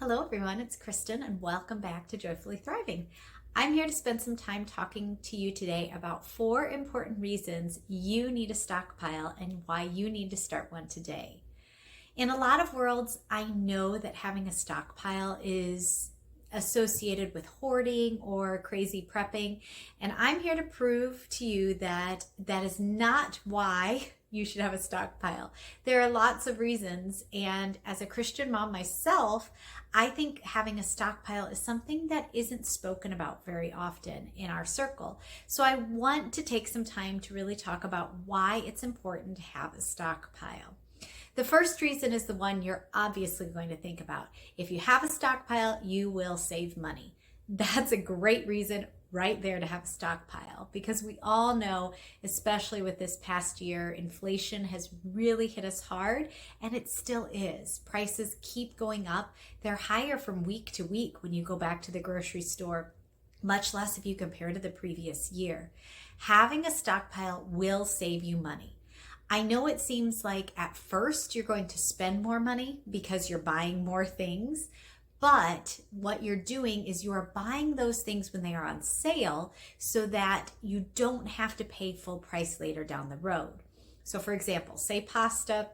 Hello everyone, it's Kristen and welcome back to Joyfully Thriving. I'm here to spend some time talking to you today about 4 important reasons you need a stockpile and why you need to start one today. In a lot of worlds, I know that having a stockpile is associated with hoarding or crazy prepping, and I'm here to prove to you that that is not why you should have a stockpile. There are lots of reasons, and as a Christian mom myself, I think having a stockpile is something that isn't spoken about very often in our circle. So I want to take some time to really talk about why it's important to have a stockpile. The first reason is the one you're obviously going to think about. If you have a stockpile, you will save money. That's a great reason right there to have a stockpile, because we all know, especially with this past year, inflation has really hit us hard, and it still is. Prices keep going up. They're higher from week to week when you go back to the grocery store, much less if you compare to the previous year. Having a stockpile will save you money. I know it seems like at first you're going to spend more money because you're buying more things, but what you're doing is you are buying those things when they are on sale so that you don't have to pay full price later down the road. So for example, say pasta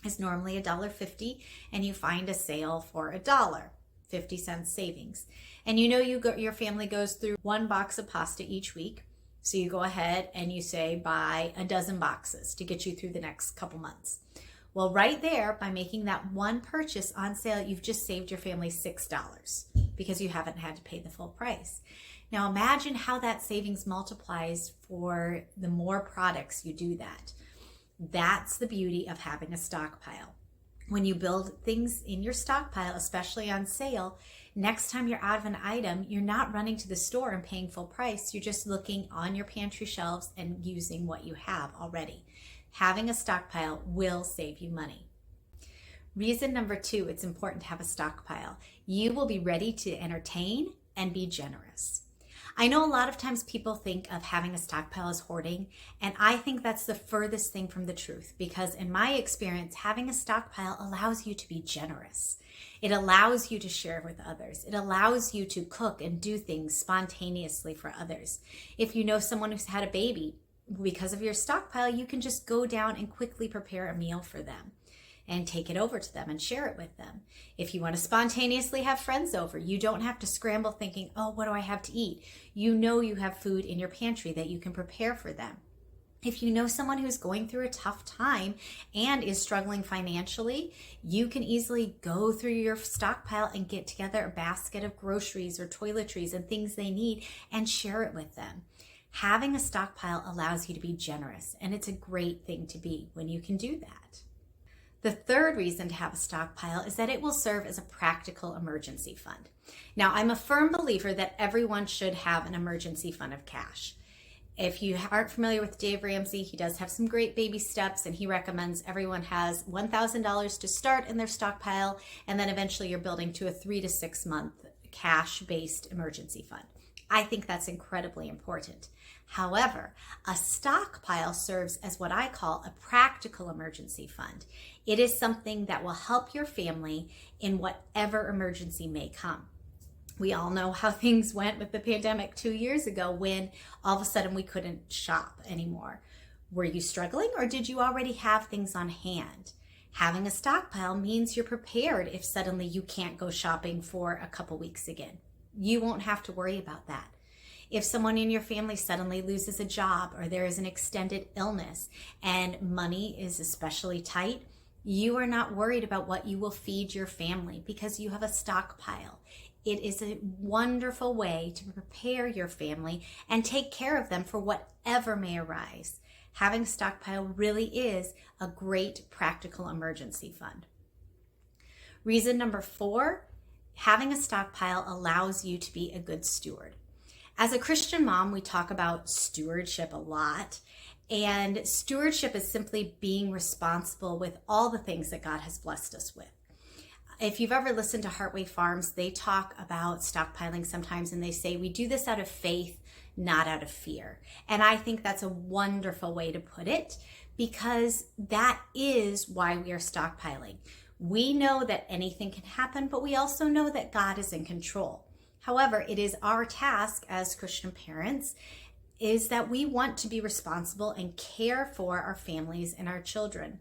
is normally $1.50 and you find a sale for $1, 50 cents savings. And you know your family goes through 1 box of pasta each week. So you go ahead and you say buy a dozen boxes to get you through the next couple months. Well, right there, by making that one purchase on sale, you've just saved your family $6 because you haven't had to pay the full price. Now imagine how that savings multiplies for the more products you do that. That's the beauty of having a stockpile. When you build things in your stockpile, especially on sale, next time you're out of an item, you're not running to the store and paying full price. You're just looking on your pantry shelves and using what you have already. Having a stockpile will save you money. Reason number 2, it's important to have a stockpile. You will be ready to entertain and be generous. I know a lot of times people think of having a stockpile as hoarding, and I think that's the furthest thing from the truth, because in my experience, having a stockpile allows you to be generous. It allows you to share with others. It allows you to cook and do things spontaneously for others. If you know someone who's had a baby, because of your stockpile, you can just go down and quickly prepare a meal for them and take it over to them and share it with them. If you want to spontaneously have friends over, you don't have to scramble thinking, oh, what do I have to eat? You know you have food in your pantry that you can prepare for them. If you know someone who's going through a tough time and is struggling financially, you can easily go through your stockpile and get together a basket of groceries or toiletries and things they need and share it with them. Having a stockpile allows you to be generous, and it's a great thing to be when you can do that. The third reason to have a stockpile is that it will serve as a practical emergency fund. Now, I'm a firm believer that everyone should have an emergency fund of cash. If you aren't familiar with Dave Ramsey, he does have some great baby steps, and he recommends everyone has $1,000 to start in their stockpile, and then eventually you're building to a 3 to 6 month cash-based emergency fund. I think that's incredibly important. However, a stockpile serves as what I call a practical emergency fund. It is something that will help your family in whatever emergency may come. We all know how things went with the pandemic 2 years ago when all of a sudden we couldn't shop anymore. Were you struggling, or did you already have things on hand? Having a stockpile means you're prepared if suddenly you can't go shopping for a couple weeks again. You won't have to worry about that. If someone in your family suddenly loses a job, or there is an extended illness and money is especially tight, you are not worried about what you will feed your family because you have a stockpile. It is a wonderful way to prepare your family and take care of them for whatever may arise. Having a stockpile really is a great practical emergency fund. Reason number 4, having a stockpile allows you to be a good steward. As a Christian mom, we talk about stewardship a lot, and stewardship is simply being responsible with all the things that God has blessed us with. If you've ever listened to Heartway Farms, they talk about stockpiling sometimes, and they say we do this out of faith, not out of fear. And I think that's a wonderful way to put it, because that is why we are stockpiling. We know that anything can happen, but we also know that God is in control. However, it is our task as Christian parents is that we want to be responsible and care for our families and our children.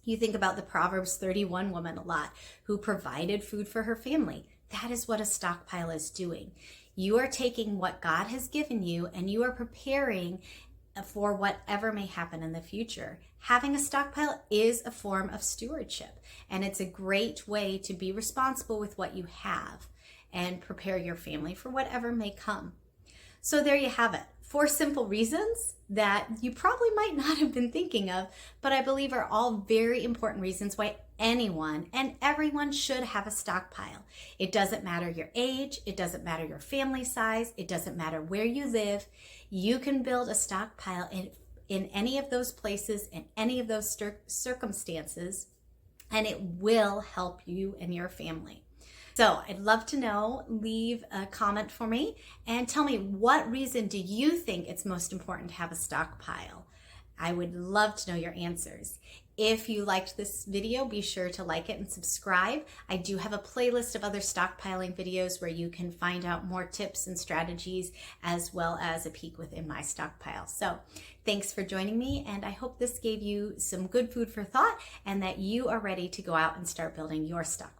You think about the Proverbs 31 woman a lot, who provided food for her family. That is what a stockpile is doing. You are taking what God has given you and you are preparing for whatever may happen in the future. Having a stockpile is a form of stewardship, and it's a great way to be responsible with what you have and prepare your family for whatever may come. So there you have it. 4 simple reasons that you probably might not have been thinking of, but I believe are all very important reasons why anyone and everyone should have a stockpile. It doesn't matter your age, it doesn't matter your family size, it doesn't matter where you live. You can build a stockpile in any of those places, in any of those circumstances, and it will help you and your family. So I'd love to know, leave a comment for me and tell me, what reason do you think it's most important to have a stockpile? I would love to know your answers. If you liked this video, be sure to like it and subscribe. I do have a playlist of other stockpiling videos where you can find out more tips and strategies, as well as a peek within my stockpile. So thanks for joining me, and I hope this gave you some good food for thought and that you are ready to go out and start building your stockpile.